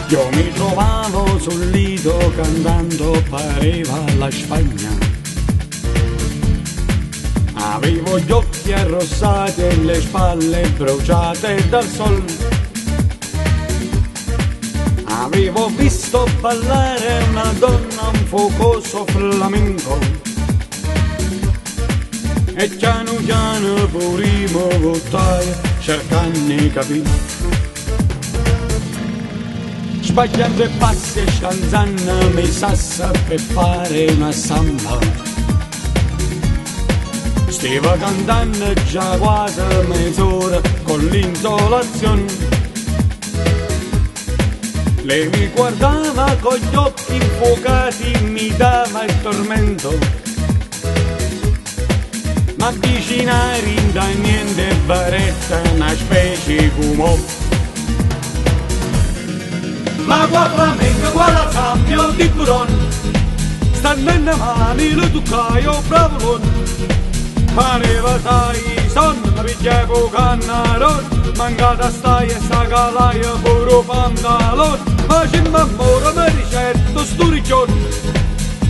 Io mi trovavo sul lido cantando, pareva la Spagna. Avevo gli occhi arrossati e le spalle bruciate dal sol. Avevo visto ballare una donna, un focoso flamenco, e piano piano purimo vottare cercando di capire. Sbagliando i passi e stanzando mi sassa per fare una samba. Stava cantando già quasi mezz'ora con l'insolazione. Lei mi guardava con gli occhi infuocati, mi dava il tormento. Ma avvicinare da niente baretta, una specie come. Ma qua flamenco, qua la cambio di buron, stanno in mani, lo tuccaio bravolon. Pareva tai son, ma pigliavo cannaron, mancata stai e sta calaia puro pantalon. Facimmo amore, mi ricetto sto rigion,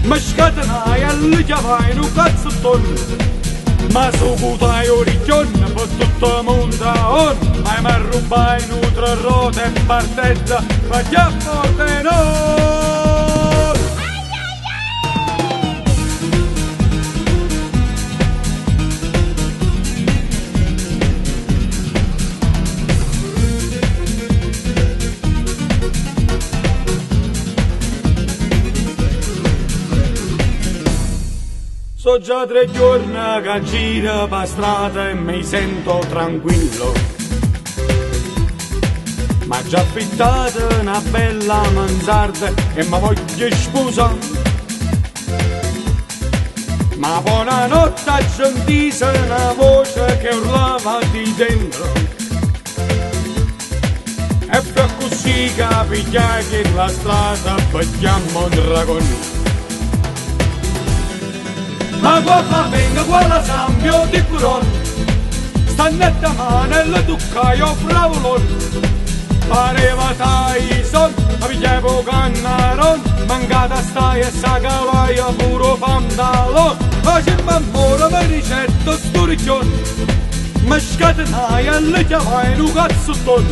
mi scatenai e li chiamai un cazzotton. Ma su cutaio rigion, per tutto il mondo, ma mi rubai un tre rote e partezza, ma già forte no! So già 3 giorni che giro per strada e mi sento tranquillo. Ma già affittata una bella mansarda e mi voglio sposare. Ma buonanotte ha sentito una voce che urlava di dentro. E per così capita che la strada becchiamo un dragone. Ma qua flamenco, qua la cambio di buron, stanno a mano e le tuccaio bravolon. Pareva tai son, ma pigliavo cannaron, mancata stai e sa calaia puro pantalon. Facemmo amore, mi ricetto sto rigion, mi scatenai e le chiamai un cazzotton.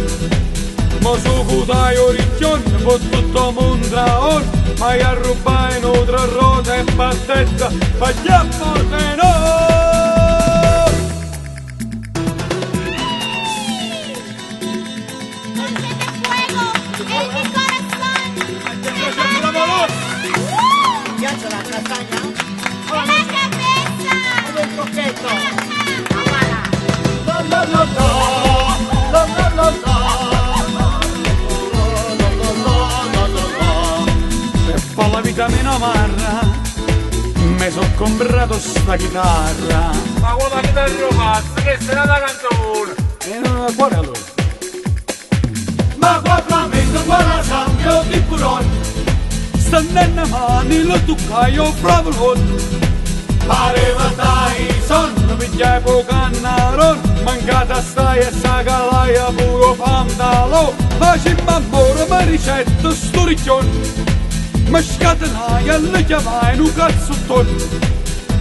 Ma su cutaio rigion, per tutto il mondo, ma io rubai un tre rote e battezza, ma già forte no! Mi piace la castagna? La cabeza! Come il crocchetto! Ah, No, no, no, no! No, no, no, no! Per la vita meno amarra, mi so comprato sta chitarra. Ma quella chitarra pazza, che se ne da canzone! E non quale allora? Ma qua flamenco, qua la cambio di buron, Stanno in mani, lo tuccaio bravolon. pareva tai son, Non pigliavo cannaron, mancata stai e sa calaia puro pantalon. Facemmo amore, mi ricetto sto rigion, mi scatenai e le chiamai un cazzotton.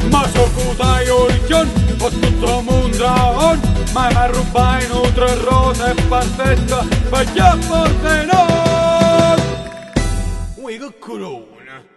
Ma so cutaio rigion, ho tutto il mondo, ma mi rubai un tre rote e partezza, ma già forte no! Ui, che corona!